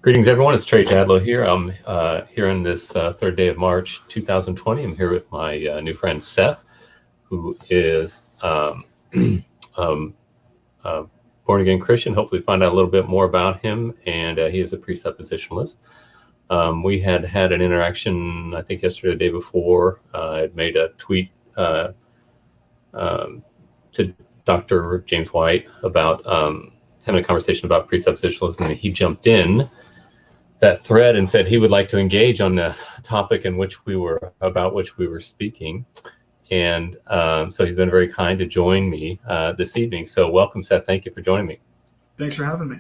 Greetings, everyone. It's Trey Jadlow here. I'm here on this third day of March 2020. I'm here with my new friend Seth, who is born-again Christian. Hopefully find out a little bit more about him, and he is a presuppositionalist. We had an interaction, I think yesterday or the day before. I had made a tweet to Dr. James White about having a conversation about presuppositionalism, and he jumped in that thread and said he would like to engage on the topic about which we were speaking. And so he's been very kind to join me this evening. So welcome, Seth. Thank you for joining me. Thanks for having me.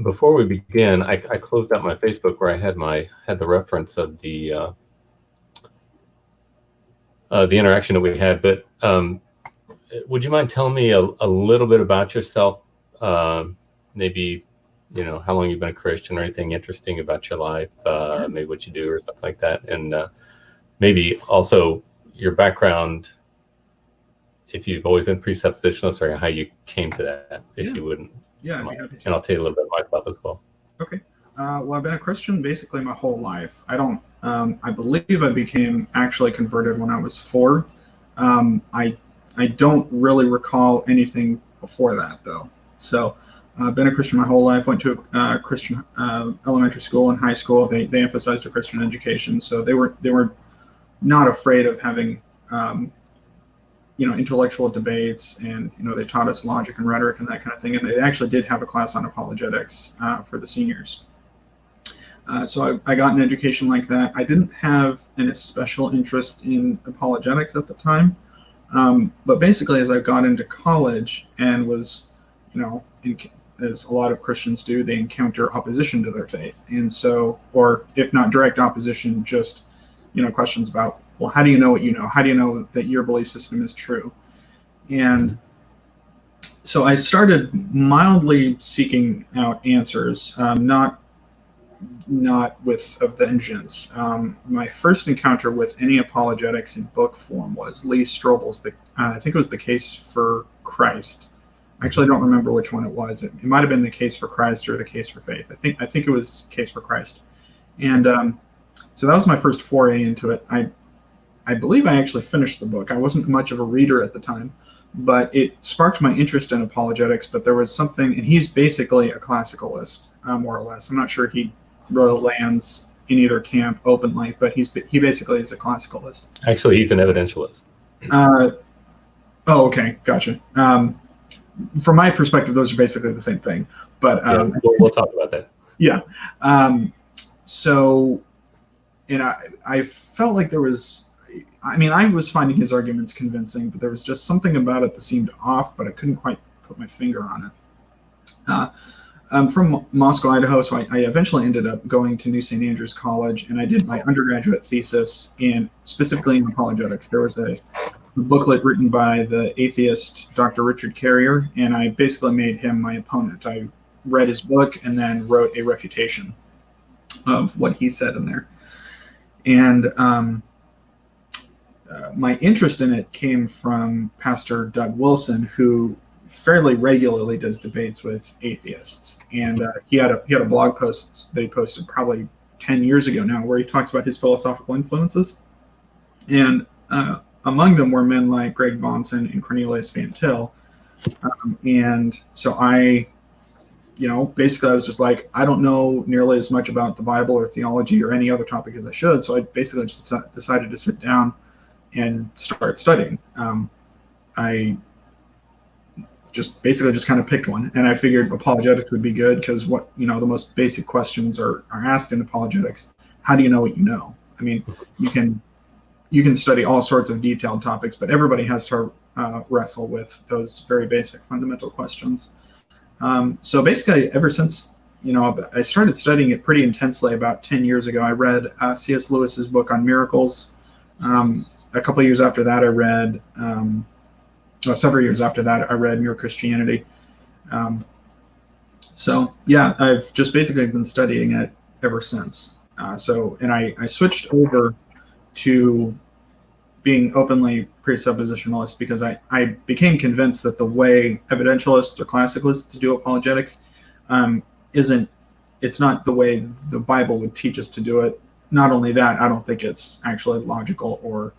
Before we begin, I closed out my Facebook where I had the reference of the interaction that we had. But would you mind telling me a little bit about yourself? Maybe, how long you've been a Christian or anything interesting about your life, Sure. maybe what you do or something like that. And maybe also your background, if you've always been presuppositionalist or how you came to that, if you wouldn't. Yeah, I'd be happy to. And I'll tell you a little bit about myself as well. Okay. Well, I've been a Christian basically my whole life. I believe I became actually converted when I was 4. I don't really recall anything before that, though. So I've been a Christian my whole life, went to a Christian elementary school and high school. They emphasized a Christian education, so they were not afraid of having intellectual debates, and they taught us logic and rhetoric and that kind of thing. And they actually did have a class on apologetics for the seniors. So I got an education like that. I didn't have an special interest in apologetics at the time, but basically as I got into college and was, as a lot of Christians do, they encounter opposition to their faith. And so, or if not direct opposition, just, questions about, well, how do you know what you know? How do you know that your belief system is true? And so I started mildly seeking out answers, not with a vengeance. My first encounter with any apologetics in book form was Lee Strobel's, I think it was The Case for Christ. I actually don't remember which one it was. It might have been The Case for Christ or The Case for Faith. I think it was Case for Christ. And so that was my first foray into it. I believe I actually finished the book. I wasn't much of a reader at the time, but it sparked my interest in apologetics. But there was something, and he's basically a classicalist, more or less. I'm not sure he really lands in either camp openly, but he basically is a classicalist. Actually, he's an evidentialist. Oh, okay, gotcha. From my perspective, those are basically the same thing. But we'll talk about that. Yeah. So, I felt like there was. I was finding his arguments convincing, but there was just something about it that seemed off, but I couldn't quite put my finger on it. I'm from Moscow, Idaho, so I eventually ended up going to New St. Andrews College, and I did my undergraduate thesis specifically in apologetics. There was a booklet written by the atheist Dr. Richard Carrier, and I basically made him my opponent. I read his book and then wrote a refutation of what he said in there. And my interest in it came from Pastor Doug Wilson, who fairly regularly does debates with atheists. And he had a blog post that he posted probably 10 years ago now, where he talks about his philosophical influences. And among them were men like Greg Bahnsen and Cornelius Van Til. And so basically I was just like, I don't know nearly as much about the Bible or theology or any other topic as I should. So I basically just decided to sit down and start studying. I just kind of picked one, and I figured apologetics would be good because the most basic questions are asked in apologetics. How do you know what you know? I mean, you can study all sorts of detailed topics, but everybody has to wrestle with those very basic fundamental questions. So basically, ever since I started studying it pretty intensely about 10 years ago. I read C.S. Lewis's book on miracles. A couple of years after that, I read. Several years after that, I read Mere Christianity. So yeah, I've just basically been studying it ever since. I switched over to being openly presuppositionalist because I became convinced that the way evidentialists or classicalists do apologetics isn't, it's not the way the Bible would teach us to do it. Not only that, I don't think it's actually logical or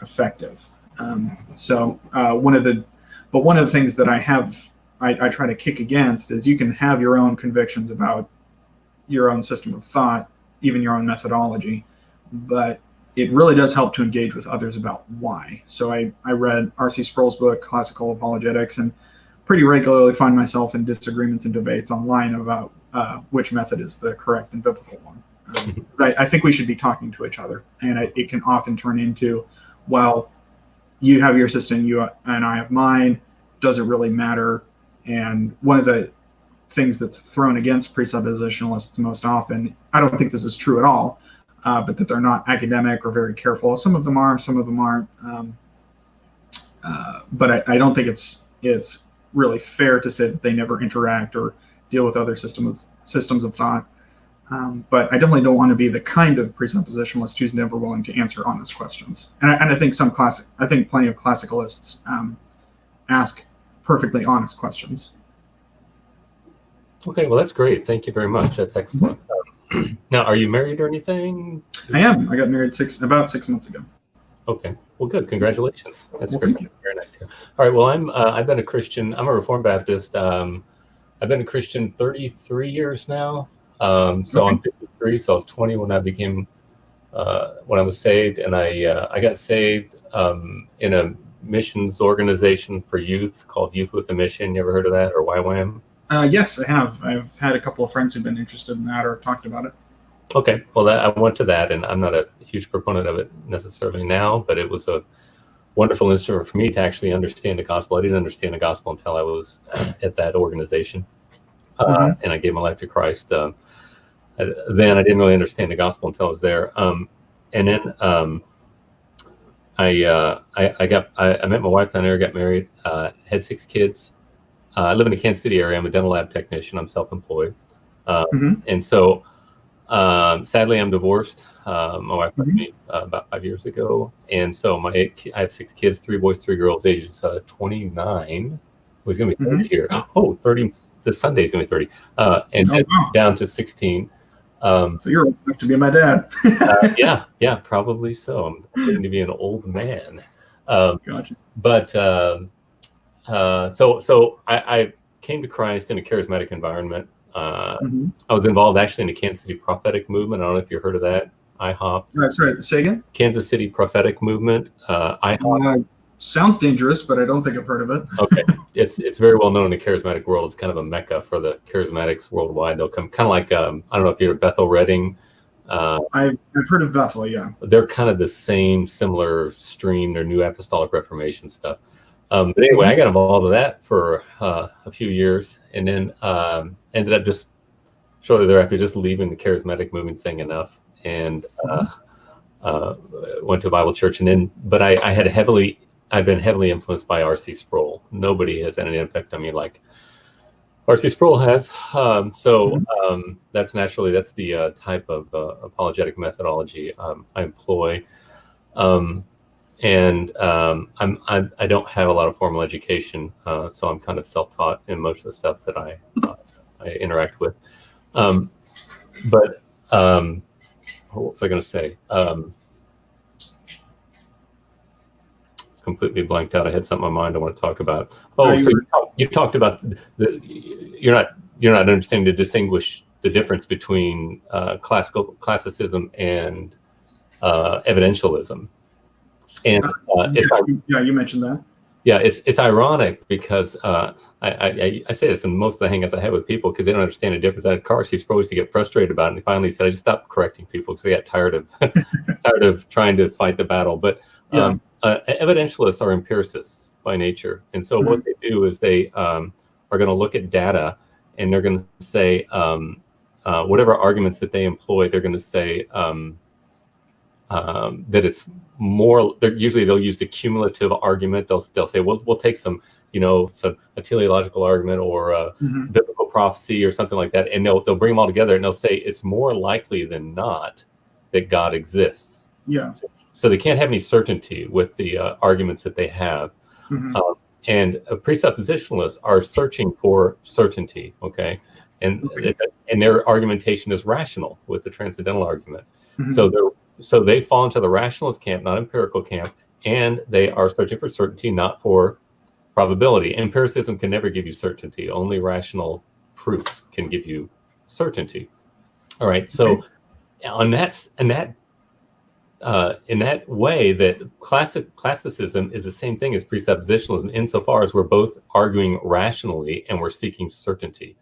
effective. One of the things that I try to kick against is you can have your own convictions about your own system of thought, even your own methodology, but it really does help to engage with others about why. So I read R.C. Sproul's book, Classical Apologetics, and pretty regularly find myself in disagreements and debates online about which method is the correct and biblical one. I think we should be talking to each other, and it can often turn into, well, you have your system, you and I have mine, does it really matter? And one of the things that's thrown against presuppositionalists most often, I don't think this is true at all, but that they're not academic or very careful. Some of them are, some of them aren't. But I don't think it's really fair to say that they never interact or deal with other systems of thought. But I definitely don't want to be the kind of presuppositionalist who's never willing to answer honest questions. And I think plenty of classicalists ask perfectly honest questions. Okay, well, that's great. Thank you very much. That's excellent. Now, are you married or anything? I am. I got married about 6 months ago. Okay. Well, good. Congratulations. That's Well, great. thank you. Very nice to hear. All right. Well, I've been a Christian. I'm a Reformed Baptist. I've been a Christian 33 years now. So Okay. I'm 53. So I was 20 when I became when I was saved, and I got saved in a missions organization for youth called Youth with a Mission. You ever heard of that, or YWAM? Yes, I have. I've had a couple of friends who've been interested in that or talked about it. Okay, well, I went to that, and I'm not a huge proponent of it necessarily now, but it was a wonderful instrument for me to actually understand the gospel. I didn't understand the gospel until I was at that organization, and I gave my life to Christ. Then I didn't really understand the gospel until I was there, and then I met my wife down there, got married, had 6 kids. I live in the Kansas City area. I'm a dental lab technician. I'm self-employed. And so, sadly, I'm divorced. My wife left me about 5 years ago. And so I have 6 kids, 3 boys, 3 girls, ages 29. Who's going to be 30 here. Oh, 30. This Sunday's going to be 30. And down to 16. So you're old enough to be my dad. Yeah, probably so. I'm going to be an old man. Gotcha. But so I came to Christ in a charismatic environment. I was involved actually in the Kansas City prophetic movement. I don't know if you heard of that. IHOP. Sorry, say again? Kansas City prophetic movement. IHOP. Sounds dangerous, but I don't think I've heard of it. Okay. It's very well known in the charismatic world. It's kind of a mecca for the charismatics worldwide. They'll come kind of like, I don't know if you're Bethel Redding. I've heard of Bethel, yeah. They're kind of the same, similar stream. They're New Apostolic Reformation stuff. But anyway, I got involved with that for a few years, and then ended up just shortly thereafter just leaving the charismatic movement, saying enough, and went to a Bible church. And then, but I've been heavily influenced by R.C. Sproul. Nobody has had any impact on me like R.C. Sproul has. That's the type of apologetic methodology I employ. And I don't have a lot of formal education, so I'm kind of self-taught in most of the stuff that I interact with. But what was I going to say? Completely blanked out. I had something in my mind I want to talk about. You talked about you're not understanding to distinguish the difference between classicism and evidentialism. And you mentioned that. Yeah, it's ironic because I say this in most of the hangouts I have with people because they don't understand the difference. I had R.C. Sproul used to get frustrated about it, and he finally said, "I just stopped correcting people because they got tired of trying to fight the battle." But evidentialists are empiricists by nature, and so what they do is they are going to look at data, and they're going to say whatever arguments that they employ, they're going to say that it's more. Usually they'll use the cumulative argument. They'll say, "We'll take some a teleological argument or a biblical prophecy or something like that," and they'll bring them all together and they'll say it's more likely than not that God exists. Yeah. So they can't have any certainty with the arguments that they have. And presuppositionalists are searching for certainty. Okay, and Okay. and their argumentation is rational with the transcendental argument. Mm-hmm. So they fall into the rationalist camp, not empirical camp, and they are searching for certainty, not for probability. Empiricism can never give you certainty. Only rational proofs can give you certainty. All right. So on that, in that way, that classicism is the same thing as presuppositionalism, insofar as we're both arguing rationally and we're seeking certainty.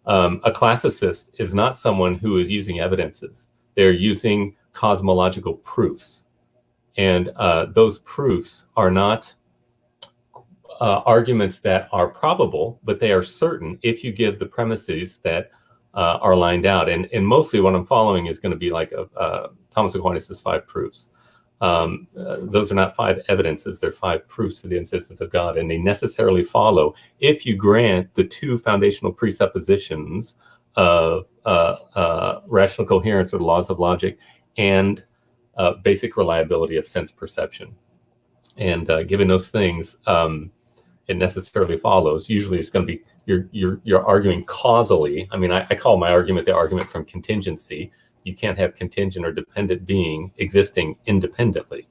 A classicist is not someone who is using evidences. They're using cosmological proofs. And those proofs are not arguments that are probable, but they are certain if you give the premises that are lined out. And mostly what I'm following is going to be like Thomas Aquinas' 5 proofs. Those are not 5 evidences, they're 5 proofs to the existence of God, and they necessarily follow if you grant the 2 foundational presuppositions of rational coherence or the laws of logic and basic reliability of sense perception. And given those things, it necessarily follows. Usually it's going to be you're arguing causally. I mean, I call my argument the argument from contingency. You can't have contingent or dependent being existing independently.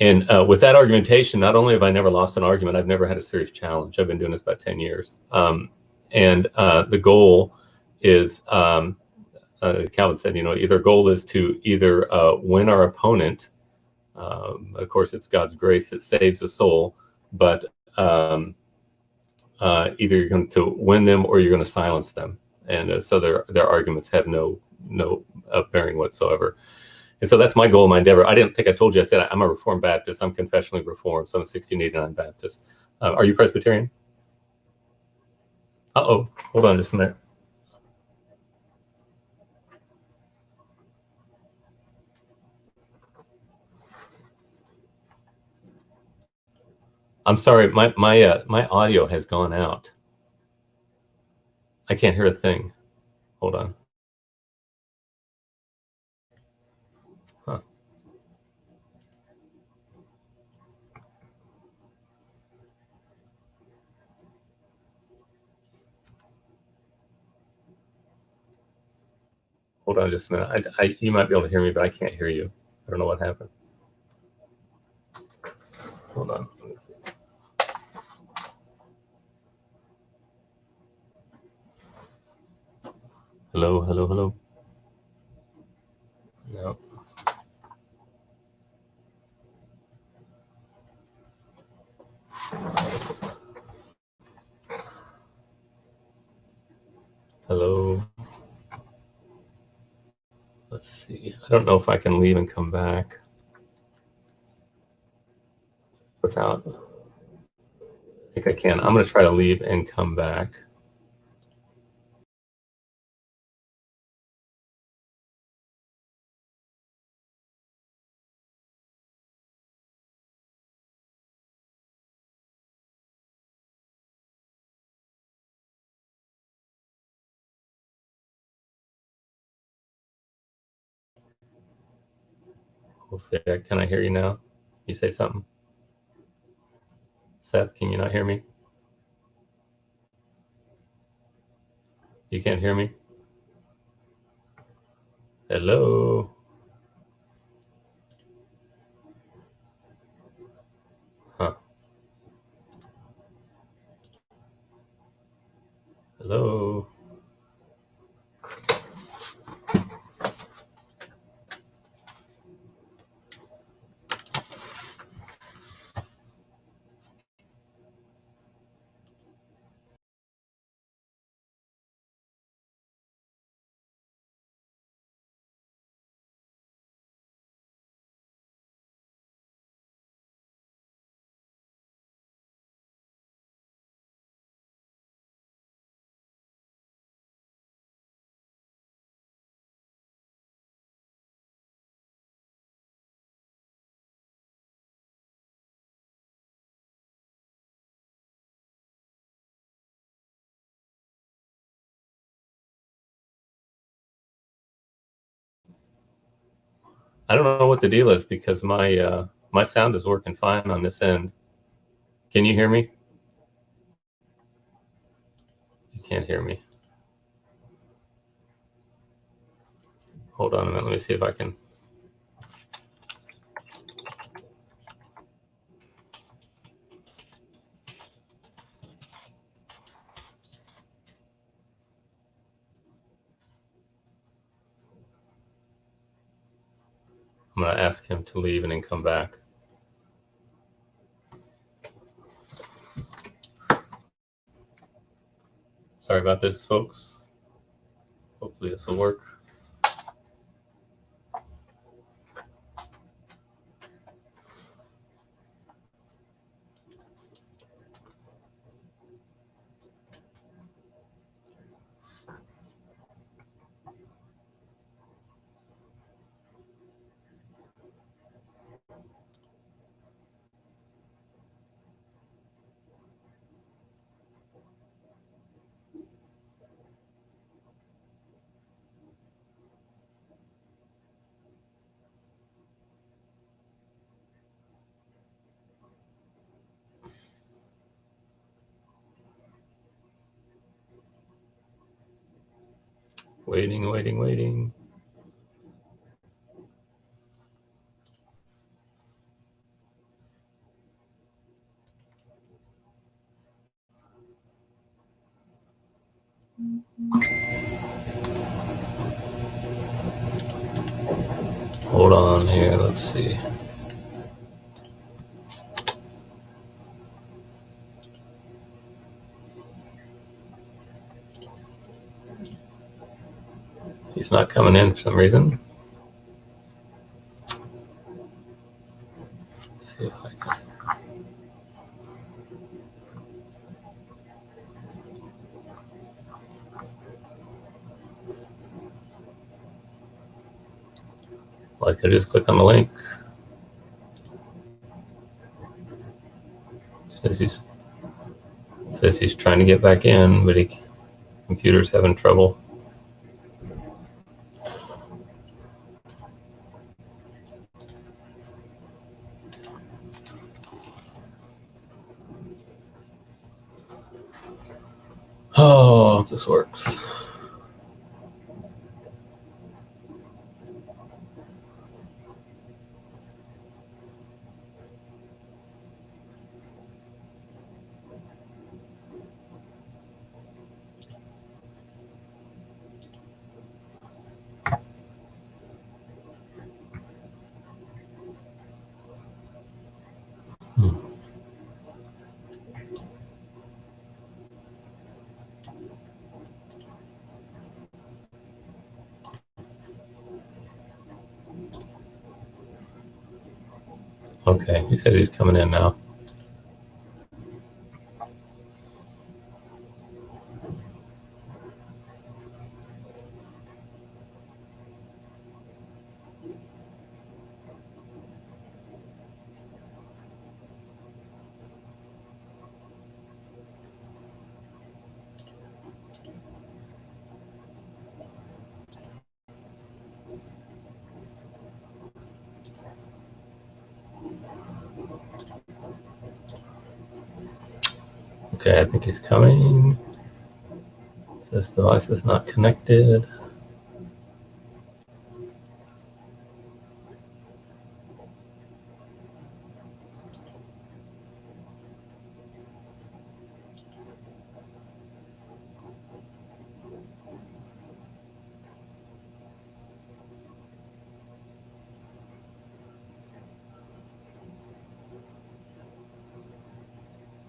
And with that argumentation, not only have I never lost an argument, I've never had a serious challenge. I've been doing this about 10 years. And the goal is, Calvin said, either goal is to either win our opponent. Of course, it's God's grace that saves the soul, but either you're going to win them or you're going to silence them. And so their arguments have no bearing whatsoever. And so that's my goal, my endeavor. I didn't think I told you. I said I'm a Reformed Baptist. I'm confessionally Reformed, so I'm a 1689 Baptist. Are you Presbyterian? Uh-oh. Hold on just a minute. I'm sorry. My audio has gone out. I can't hear a thing. Hold on. Huh. Hold on just a minute. You might be able to hear me, but I can't hear you. I don't know what happened. Hold on. Let me see. Hello, hello, hello. No. Hello. Let's see. I don't know if I can leave and come back without. I think I can. I'm going to try to leave and come back. Hopefully, can I hear you now? You say something? Seth, can you not hear me? You can't hear me? Hello? Huh. Hello? I don't know what the deal is because my sound is working fine on this end. Can you hear me? You can't hear me. hold on a minute. Let me see if I can. I'm going to ask him to leave and then come back. Sorry about this, folks. Hopefully this will work. Waiting. Hold on here, let's see. He's not coming in for some reason. Let's see if I can. All I could do is click on the link. Says he's trying to get back in, but computer's having trouble. Oh, I hope this works. Okay, he said he's coming in now. Okay, I think he's coming. This device is not connected.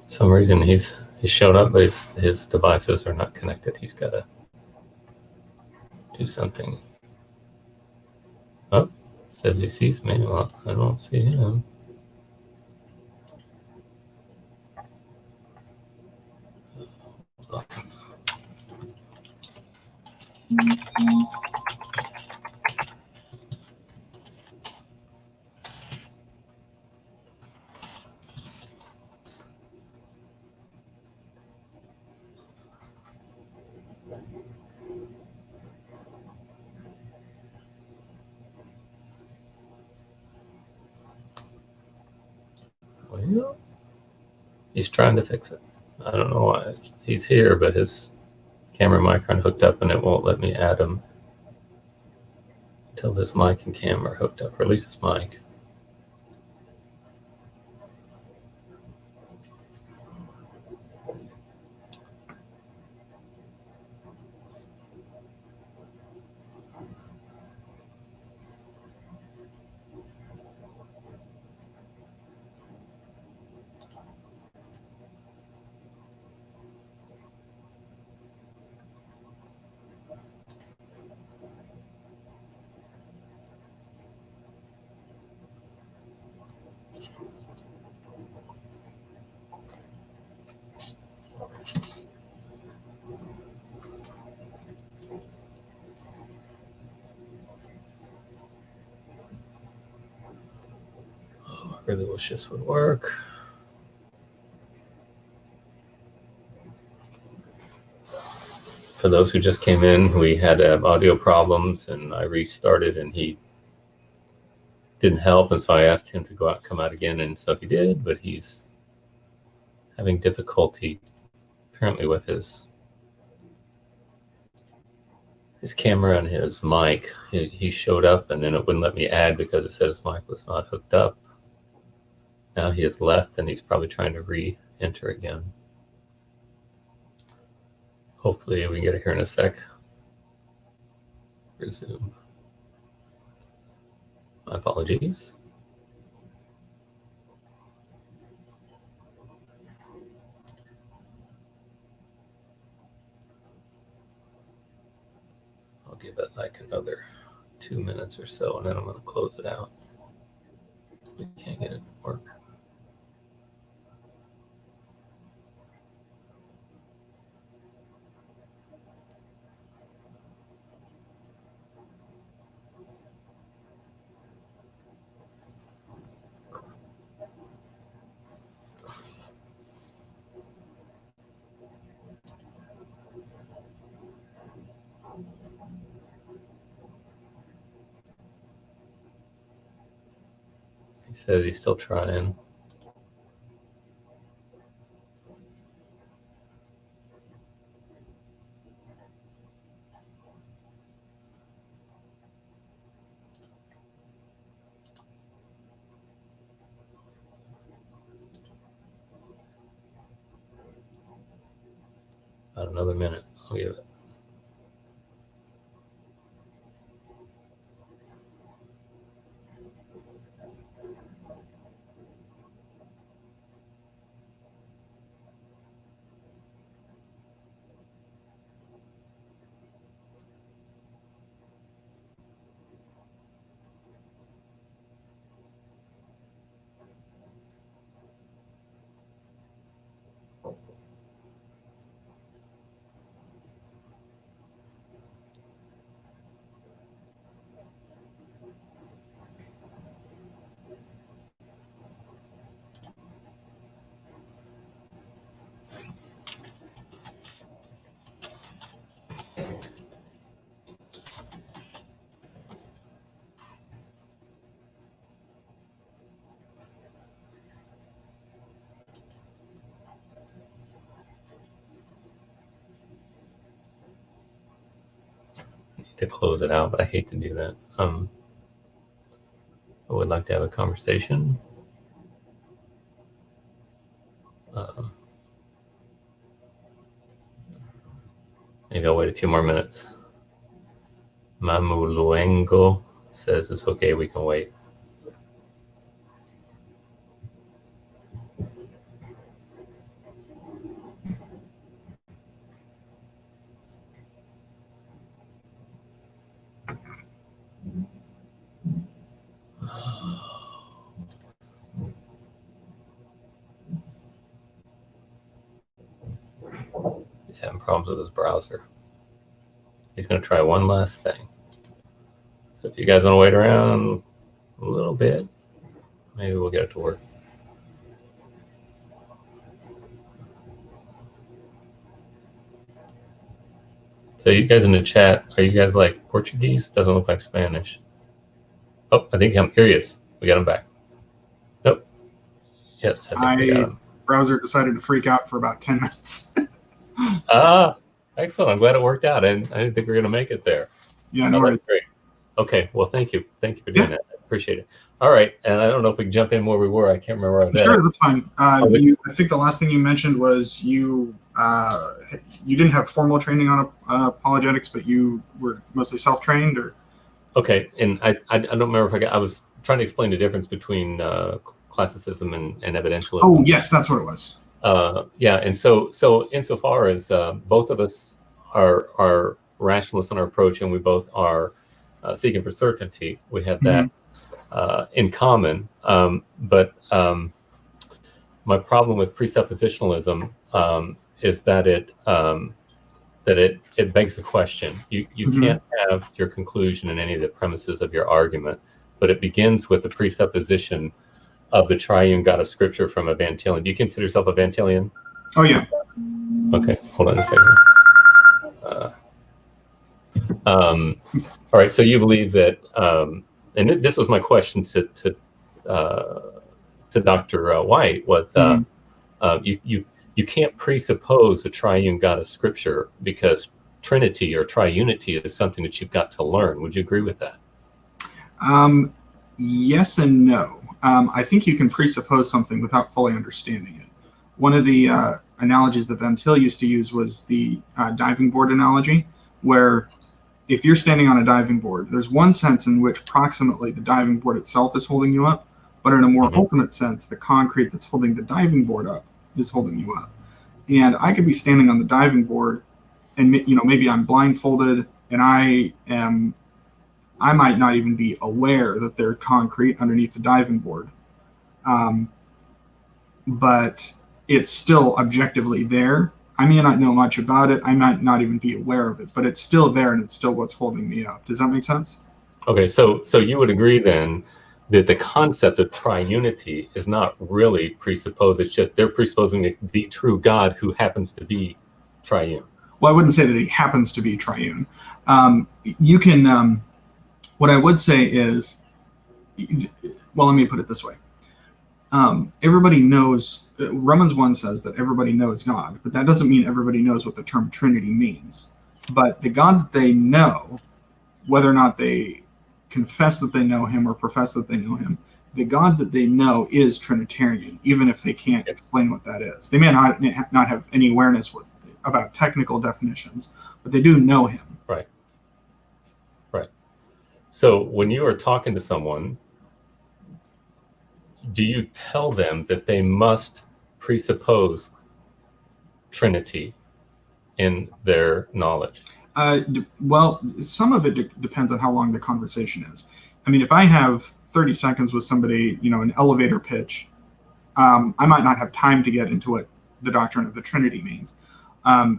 For some reason he's shown up, but his devices are not connected. He's got to do something. Oh, says he sees me. Well, I don't see him. Well, he's trying to fix it. I don't know why. He's here, but his camera mic aren't hooked up and it won't let me add him. Until this mic and camera are hooked up, or at least this mic. Oh, I really wish this would work. For those who just came in, we had audio problems, and I restarted, and he didn't help, and so I asked him to come out again, and so he did, but he's having difficulty apparently with his camera and his mic. He showed up, and then it wouldn't let me add because it said his mic was not hooked up. Now he has left, and he's probably trying to re-enter again. Hopefully we get it here in a sec. Resume. My apologies. I'll give it like another 2 minutes or so, and then I'm going to close it out. We can't get it to work. He says he's still trying. About another minute, I'll give it. To close it out, but I hate to do that. I would like to have a conversation. Maybe I'll wait a few more minutes. Mamuluengo says it's okay, we can wait. He's having problems with his browser. He's going to try one last thing. So if you guys want to wait around a little bit, maybe we'll get it to work. So you guys in the chat, are you guys like Portuguese? Doesn't look like Spanish. Oh, I think here he is. We got him back. Nope. Yes, I think we got him. Browser decided to freak out for about 10 minutes. Excellent. I'm glad it worked out. And I didn't think we were going to make it there. Yeah, no worries. Great. Okay, well, thank you for doing that. I appreciate it. All right, and I don't know if we can jump in where we were. I can't remember where I was at. Sure, that's fine. I think the last thing you mentioned was you didn't have formal training on apologetics, but you were mostly self-trained, or okay. And I don't remember if I was trying to explain the difference between classicism and evidentialism. Oh yes, that's what it was. Yeah, and so insofar as both of us are rationalists in our approach, and we both are seeking for certainty, we have that in common. But my problem with presuppositionalism is that it begs the question. You can't have your conclusion in any of the premises of your argument, but it begins with the presupposition of the triune God of Scripture from a Van Tilian. Do you consider yourself a Van Tilian? Oh yeah. Okay, hold on a second. All right, so you believe that, and this was my question to Dr. White, was you can't presuppose a triune God of Scripture because Trinity or triunity is something that you've got to learn. Would you agree with that? Yes and no. I think you can presuppose something without fully understanding it. One of the analogies that Van Til used to use was the diving board analogy, where if you're standing on a diving board, there's one sense in which proximately the diving board itself is holding you up, but in a more ultimate sense, the concrete that's holding the diving board up is holding you up. And I could be standing on the diving board, and maybe I'm blindfolded, and I might not even be aware that there's concrete underneath the diving board, but it's still objectively there. I may not know much about it. I might not even be aware of it, but it's still there, and it's still what's holding me up. Does that make sense? Okay, so you would agree then that the concept of triunity is not really presupposed. It's just they're presupposing the true God who happens to be triune. Well, I wouldn't say that he happens to be triune. You can. What I would say is, well, let me put it this way. Everybody knows, Romans 1 says that everybody knows God, but that doesn't mean everybody knows what the term Trinity means. But the God that they know, whether or not they confess that they know him or profess that they know him, the God that they know is Trinitarian, even if they can't explain what that is. They may not have any awareness about technical definitions, but they do know him. Right. Right. So when you are talking to someone, do you tell them that they must presuppose Trinity in their knowledge? Well, some of it depends on how long the conversation is. I mean, if I have 30 seconds with somebody, an elevator pitch, I might not have time to get into what the doctrine of the Trinity means.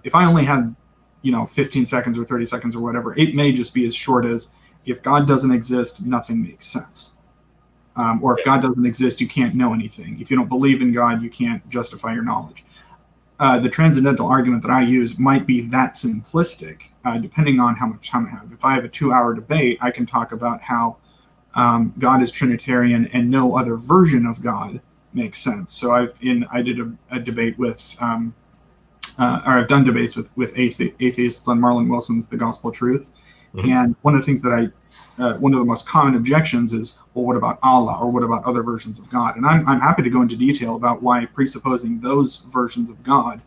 If I only had, 15 seconds or 30 seconds or whatever, it may just be as short as, if God doesn't exist, nothing makes sense. Or if God doesn't exist, you can't know anything. If you don't believe in God, you can't justify your knowledge. The transcendental argument that I use might be that simplistic, depending on how much time I have. If I have a 2-hour debate, I can talk about how God is Trinitarian and no other version of God makes sense. So I did a debate with, or I've done debates with atheists on Marlon Wilson's The Gospel of Truth. Mm-hmm. And one of the things that one of the most common objections is, well, what about Allah, or what about other versions of God? And I'm happy to go into detail about why presupposing those versions of God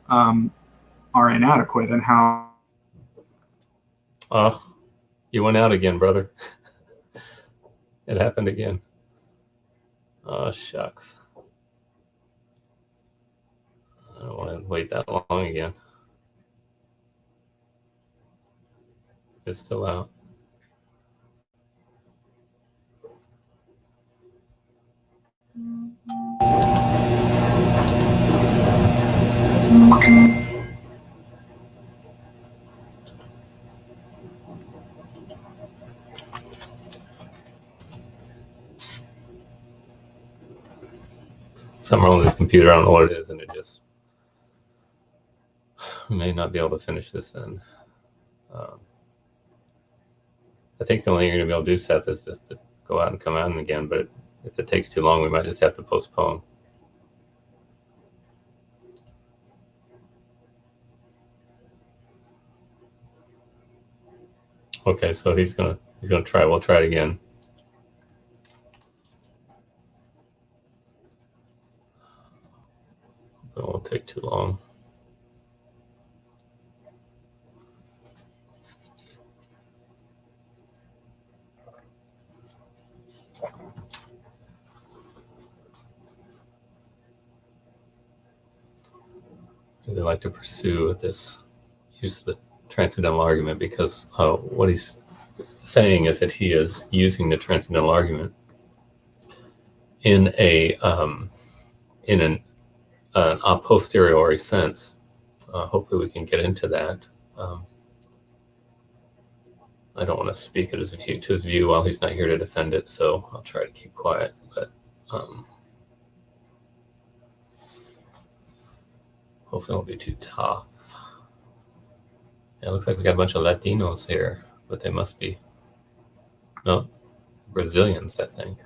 are inadequate, and how. You went out again, brother. It happened again. Oh, shucks. I don't want to wait that long again. It's still out. Somewhere on this computer, I don't know what it is, and we may not be able to finish this then. I think the only thing you're going to be able to do, Seth, is just to go out and come out again, but if it takes too long, we might just have to postpone. Okay, so he's going to He's going to try. We'll try it again. It won't take too long. They like to pursue this use of the transcendental argument because what he's saying is that he is using the transcendental argument in an a posteriori sense. Hopefully we can get into that. I don't want to speak it as to his view while he's not here to defend it, so I'll try to keep quiet. But hopefully it won't be too tough. Yeah, it looks like we got a bunch of Latinos here, but they must be Brazilians, I think.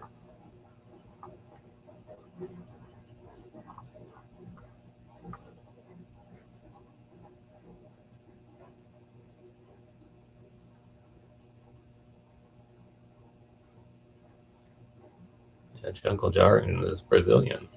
Yeah, Jungle Jargon is Brazilian.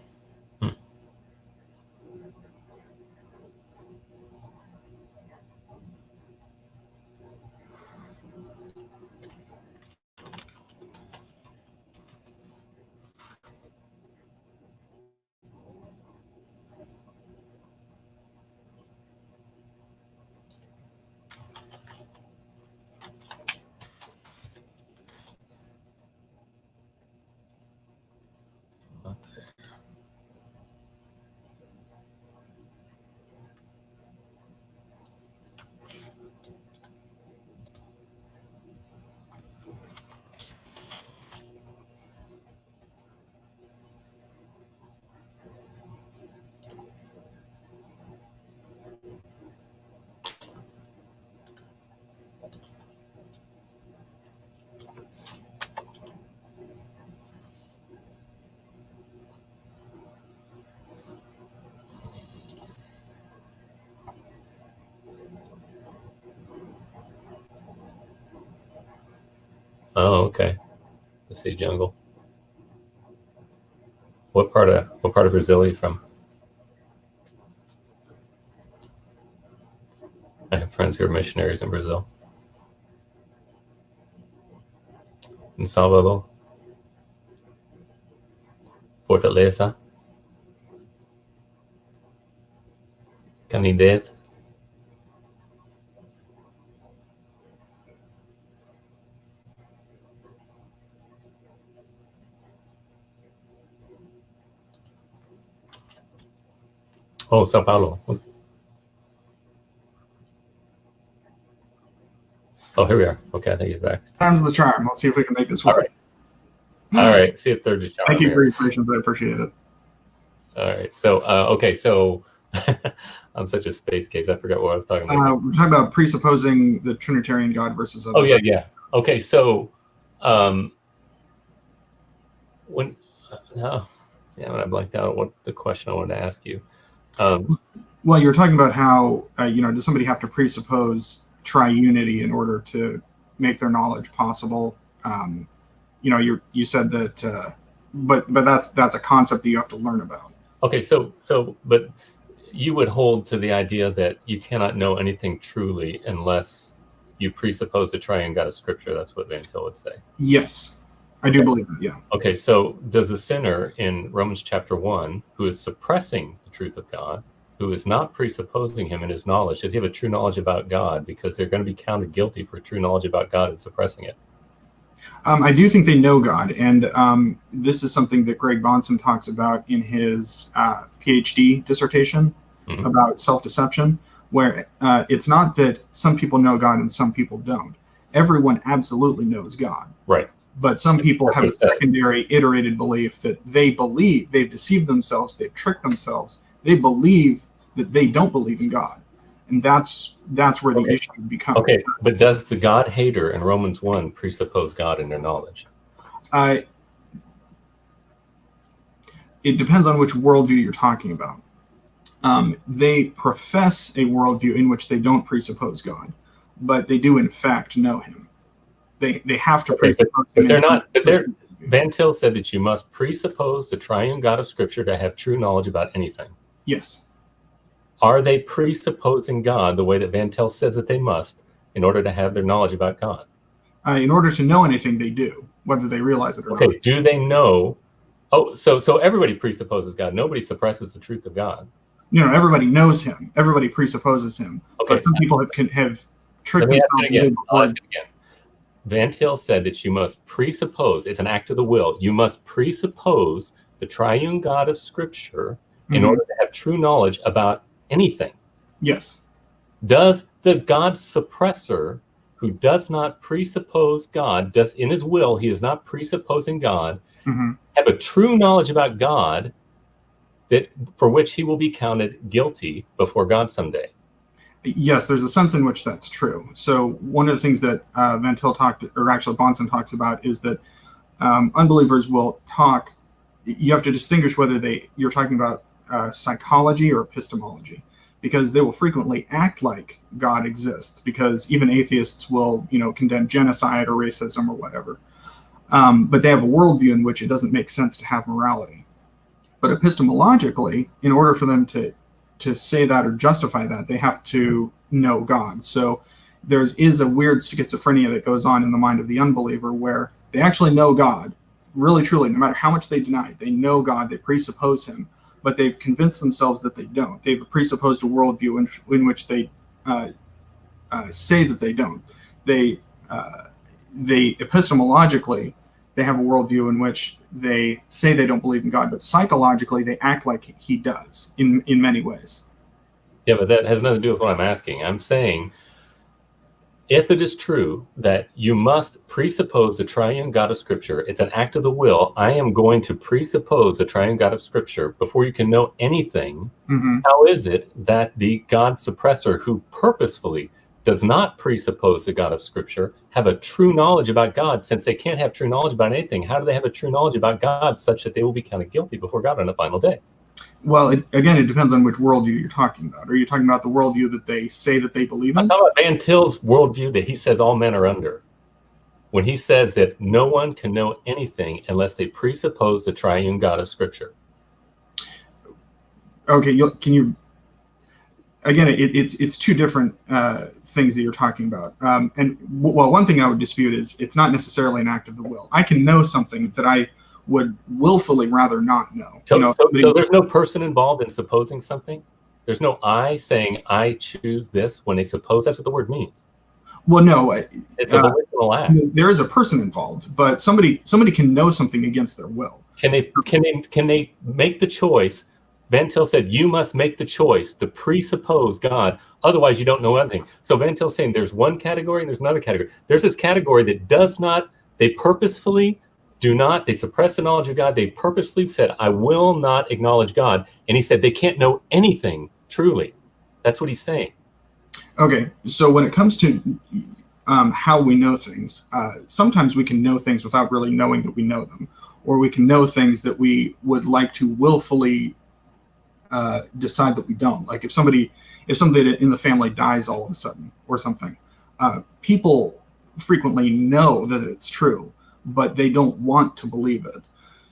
Oh, okay. Let's see, Jungle. What part of Brazil are you from? I have friends who are missionaries in Brazil. In Salvador. Fortaleza. Canindé. Oh, Sao Paulo. Oh, here we are. Okay, I think he's back. Time's the charm. Let's see if we can make this work. All right. See if they're just Thank you for your patience. I appreciate it. All right. So, okay. So I'm such a space case. I forgot what I was talking about. We're talking about presupposing the Trinitarian God versus other. Oh, yeah. Okay. So, when I blanked out what the question I wanted to ask you. Well, you were talking about how, does somebody have to presuppose triunity in order to make their knowledge possible? You said that, but that's a concept that you have to learn about. Okay, but you would hold to the idea that you cannot know anything truly unless you presuppose the triune God of Scripture. That's what Van Til would say. Yes, I do believe that, yeah. Okay, so does the sinner in Romans chapter 1, who is suppressing the truth of God, who is not presupposing him in his knowledge, does he have a true knowledge about God? Because they're going to be counted guilty for true knowledge about God and suppressing it. I do think they know God, and this is something that Greg Bahnsen talks about in his PhD dissertation about self-deception, where it's not that some people know God and some people don't. Everyone absolutely knows God. Right. But some people have a secondary iterated belief that they've deceived themselves, they've tricked themselves, they believe that they don't believe in God. And that's where the issue becomes. Okay, but does the God hater in Romans 1 presuppose God in their knowledge? It depends on which worldview you're talking about. They profess a worldview in which they don't presuppose God, but they do in fact know him. They have to Okay, presuppose but him. they're not. But they're. Van Til said that you must presuppose the triune God of Scripture to have true knowledge about anything. Yes. Are they presupposing God the way that Van Til says that they must in order to have their knowledge about God? In order to know anything, they do, whether they realize it or not. Okay, do they know? Oh, so everybody presupposes God. Nobody suppresses the truth of God. Everybody knows him. Everybody presupposes him. Okay. But some people have tricked Let me ask themselves. it again. I'll ask it again. Van Til said that you must presuppose, it's an act of the will, you must presuppose the triune God of Scripture in order to have true knowledge about anything. Yes. Does the God suppressor, who does not presuppose God, does in his will, he is not presupposing God, have a true knowledge about God that for which he will be counted guilty before God someday? Yes, there's a sense in which that's true. So one of the things that Van Til Bahnsen talks about is that unbelievers will talk. You have to distinguish whether you're talking about psychology or epistemology, because they will frequently act like God exists, because even atheists will, condemn genocide or racism or whatever. But they have a worldview in which it doesn't make sense to have morality. But epistemologically, in order for them to say that or justify that, they have to know God. So there is a weird schizophrenia that goes on in the mind of the unbeliever, where they actually know God, really truly, no matter how much they deny it. They know God, they presuppose him, but they've convinced themselves that they don't. They've presupposed a worldview in which they say that they don't. They epistemologically, they have a worldview in which they say they don't believe in God, but psychologically they act like he does in many ways. Yeah, but that has nothing to do with what I'm asking. I'm saying, if it is true that you must presuppose the triune God of Scripture, it's an act of the will. I am going to presuppose the triune God of Scripture before you can know anything. How is it that the God suppressor, who purposefully does not presuppose the God of Scripture, have a true knowledge about God? Since they can't have true knowledge about anything, how do they have a true knowledge about God such that they will be counted guilty before God on the final day? Well, it depends on which worldview you're talking about. Are you talking about the worldview that they say that they believe in? I'm talking about Van Til's worldview that he says all men are under, when he says that no one can know anything unless they presuppose the triune God of Scripture. Okay, can you... Again, it's two different things that you're talking about. One thing I would dispute is it's not necessarily an act of the will. I can know something that I would willfully rather not know. So there's no person involved in supposing something? There's no I saying I choose this when they suppose? That's what the word means. Well, no. It's a volitional act. There is a person involved, but somebody can know something against their will. Can they make the choice? Van Til said, you must make the choice to presuppose God, otherwise you don't know anything. So Van Til's saying there's one category and there's another category. There's this category that does not, they purposefully do not, they suppress the knowledge of God. They purposely said, I will not acknowledge God. And he said they can't know anything truly. That's what he's saying. Okay, so when it comes to how we know things, sometimes we can know things without really knowing that we know them, or we can know things that we would like to willfully decide that we don't. Like if somebody in the family dies all of a sudden or something, people frequently know that it's true, but they don't want to believe it.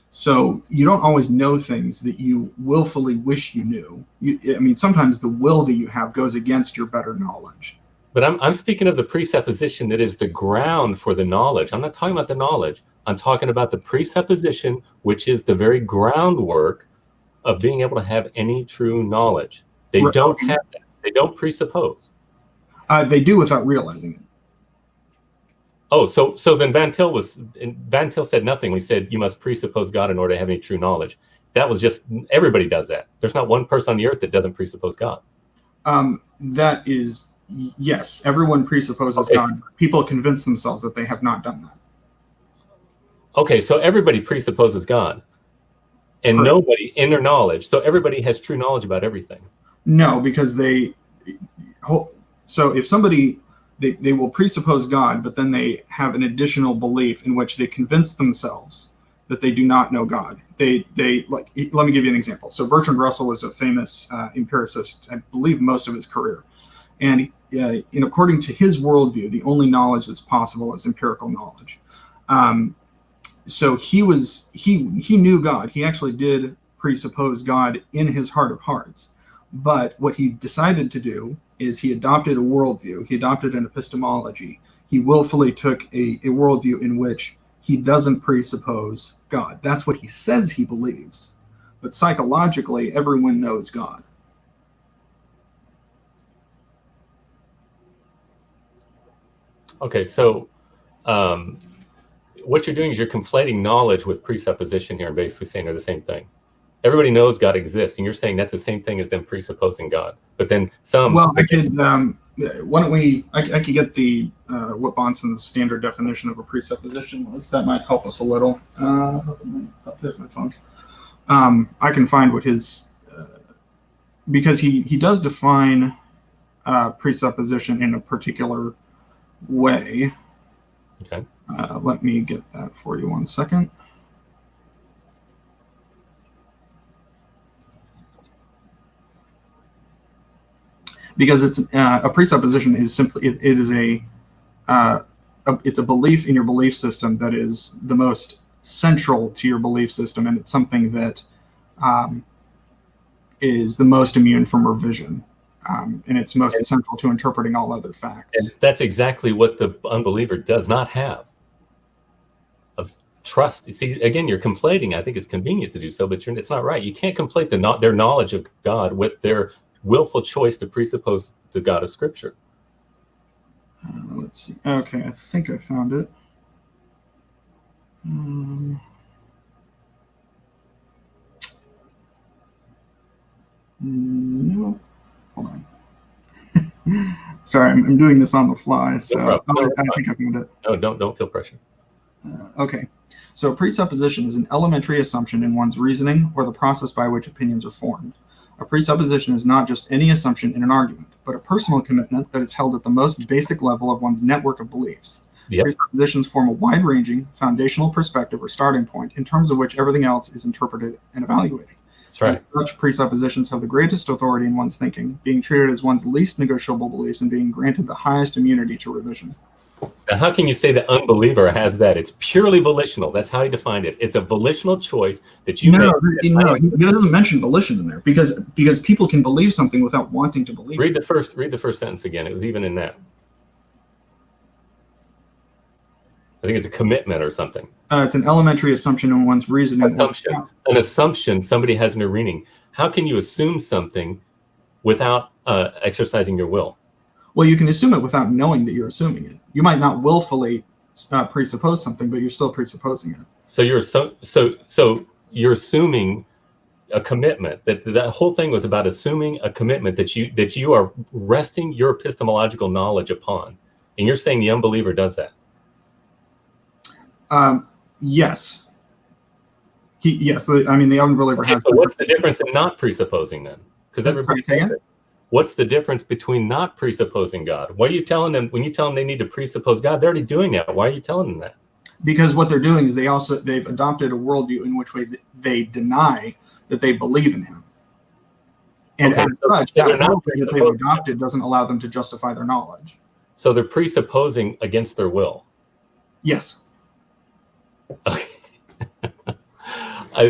So you don't always know things that you willfully wish you knew. Sometimes the will that you have goes against your better knowledge. But I'm speaking of the presupposition that is the ground for the knowledge. I'm not talking about the knowledge. I'm talking about the presupposition, which is the very groundwork of being able to have any true knowledge. They don't have that. They don't presuppose. They do without realizing it. Oh, so then Van Til said nothing when he said you must presuppose God in order to have any true knowledge. That was just, everybody does that. There's not one person on the earth that doesn't presuppose God. That is, yes, everyone presupposes God. People convince themselves that they have not done that. Okay, so everybody presupposes God. And nobody in their knowledge. So everybody has true knowledge about everything. No, because so if somebody, they will presuppose God, but then they have an additional belief in which they convince themselves that they do not know God. They like, let me give you an example. So Bertrand Russell was a famous empiricist, I believe most of his career. And according to his worldview, the only knowledge that's possible is empirical knowledge. So he knew God. He actually did presuppose God in his heart of hearts. But what he decided to do is he adopted a worldview. He adopted an epistemology. He willfully took a worldview in which he doesn't presuppose God. That's what he says he believes. But psychologically, everyone knows God. Okay, so what you're doing is you're conflating knowledge with presupposition here and basically saying they're the same thing. Everybody knows God exists, and you're saying that's the same thing as them presupposing God. But then some... Well, I could... why don't we... I could get the what Bahnsen's standard definition of a presuppositionalist. That might help us a little. There's my phone. I can find what his... because he does define presupposition in a particular way. Okay. Let me get that for you 1 second. Because it's a presupposition is simply it is it's a belief in your belief system that is the most central to your belief system, and it's something that is the most immune from revision, and it's most central to interpreting all other facts. And that's exactly what the unbeliever does not have. Of trust. You see, again, you're conflating. I think it's convenient to do so, but it's not right. You can't conflate their knowledge of God with their willful choice to presuppose the God of Scripture. Let's see. Okay, I think I found it. No, hold on. Sorry, I'm doing this on the fly, so No problem. I think I found it. No, don't feel pressure. Okay, so presupposition is an elementary assumption in one's reasoning or the process by which opinions are formed. A presupposition is not just any assumption in an argument, but a personal commitment that is held at the most basic level of one's network of beliefs. Yep. Presuppositions form a wide-ranging, foundational perspective or starting point in terms of which everything else is interpreted and evaluated. That's right. As such, presuppositions have the greatest authority in one's thinking, being treated as one's least negotiable beliefs and being granted the highest immunity to revision. Now, how can you say the unbeliever has that? It's purely volitional. That's how he defined it. It's a volitional choice that you make. No, he doesn't mention volition in there because people can believe something without wanting to believe. Read the first sentence again. It was even in that. I think it's a commitment or something. It's an elementary assumption in one's reasoning. An assumption somebody has in their reasoning. How can you assume something without exercising your will? Well, you can assume it without knowing that you're assuming it. You might not willfully presuppose something, but you're still presupposing it. So you're assuming a commitment. That whole thing was about assuming a commitment that you are resting your epistemological knowledge upon, and you're saying the unbeliever does that. Yes. Yes. I mean, the unbeliever has. So what's the difference in not presupposing then? Because everybody says it. What's the difference between not presupposing God? What are you telling them when you tell them they need to presuppose God? They're already doing that. Why are you telling them that? Because what they're doing is they've adopted a worldview in which way they deny that they believe in Him, and as such, that worldview that they've adopted doesn't allow them to justify their knowledge. So they're presupposing against their will. Yes. Okay.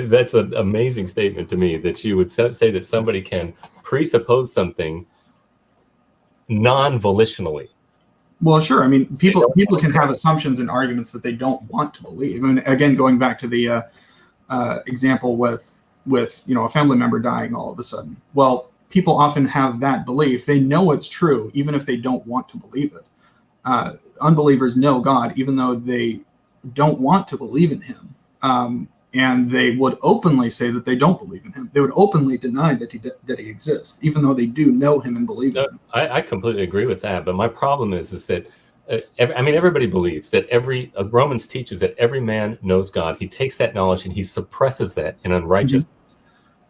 That's an amazing statement to me, that you would say that somebody can presuppose something non-volitionally. Well, sure. I mean, people can have assumptions and arguments that they don't want to believe. I mean, again, going back to the example with a family member dying all of a sudden. Well, people often have that belief. They know it's true, even if they don't want to believe it. Unbelievers know God, even though they don't want to believe in Him. And they would openly say that they don't believe in Him. They would openly deny that he exists, even though they do know Him and believe in Him. I completely agree with that. But my problem is that, everybody believes that Romans teaches that every man knows God. He takes that knowledge and he suppresses that in unrighteousness.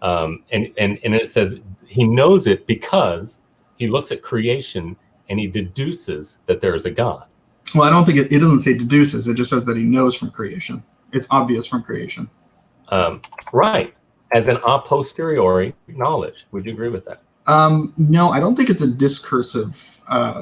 Mm-hmm. And it says he knows it because he looks at creation and he deduces that there is a God. Well, I don't think it doesn't say deduces. It just says that he knows from creation. It's obvious from creation. Right. As an a posteriori knowledge. Would you agree with that? No, I don't think it's a discursive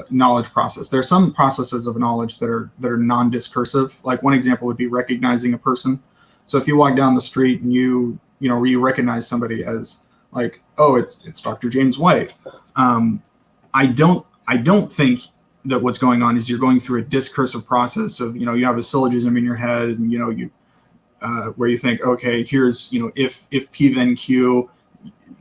knowledge process. There are some processes of knowledge that are non-discursive. Like one example would be recognizing a person. So if you walk down the street and you recognize somebody as like, oh, it's Dr. James White. I don't think that what's going on is you're going through a discursive process of, you have a syllogism in your head, and you where you think, okay, here's, if P then Q,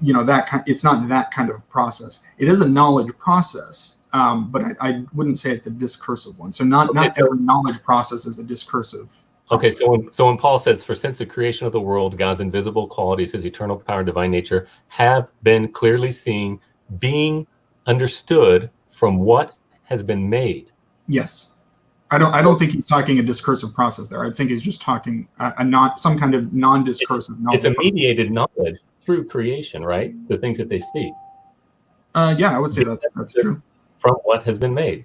it's not that kind of process. It is a knowledge process, but I wouldn't say it's a discursive one. So not every knowledge process is a discursive process. Okay, so when Paul says, for since the creation of the world, God's invisible qualities, his eternal power and divine nature have been clearly seen, being understood from what has been made. Yes. I don't think he's talking a discursive process there. I think he's just talking some kind of non-discursive knowledge. It's a mediated knowledge through creation, right? The things that they see. Yeah, I would say that's true. From what has been made.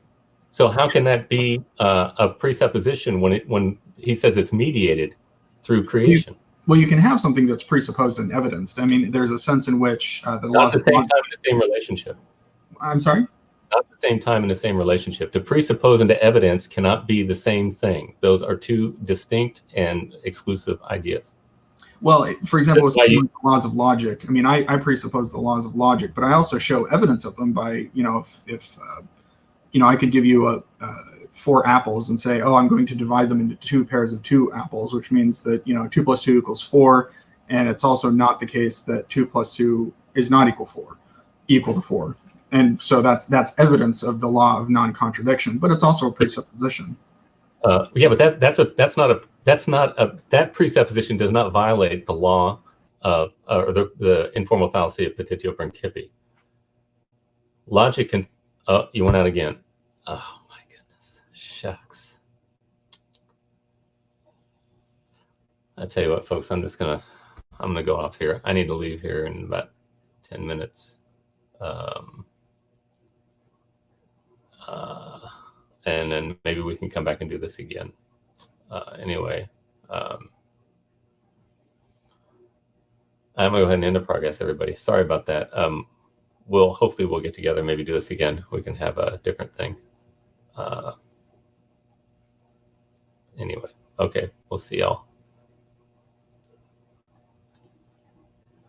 So how can that be a presupposition when he says it's mediated through creation? Well, you can have something that's presupposed and evidenced. I mean, there's a sense in which the laws at the same time in the same relationship. I'm sorry? Not at the same time in the same relationship. To presuppose and to evidence cannot be the same thing. Those are two distinct and exclusive ideas. Well, for example, with the laws of logic, I mean, I presuppose the laws of logic, but I also show evidence of them by, if I could give you 4 apples and say, oh, I'm going to divide them into 2 pairs of 2 apples, which means that, 2 plus 2 equals 4. And it's also not the case that 2 plus 2 is not equal to 4. And so that's evidence of the law of non-contradiction, but it's also a presupposition. Yeah, but that presupposition does not violate the law of or the informal fallacy of petitio principii. Logic can. You went out again. Oh my goodness, shucks. I tell you what, folks, I'm gonna go off here. I need to leave here in about 10 minutes. And then maybe we can come back and do this again. Anyway, I'm gonna go ahead and end the progress, everybody. Sorry about that. Hopefully we'll get together, maybe do this again. We can have a different thing. Anyway, okay, we'll see y'all.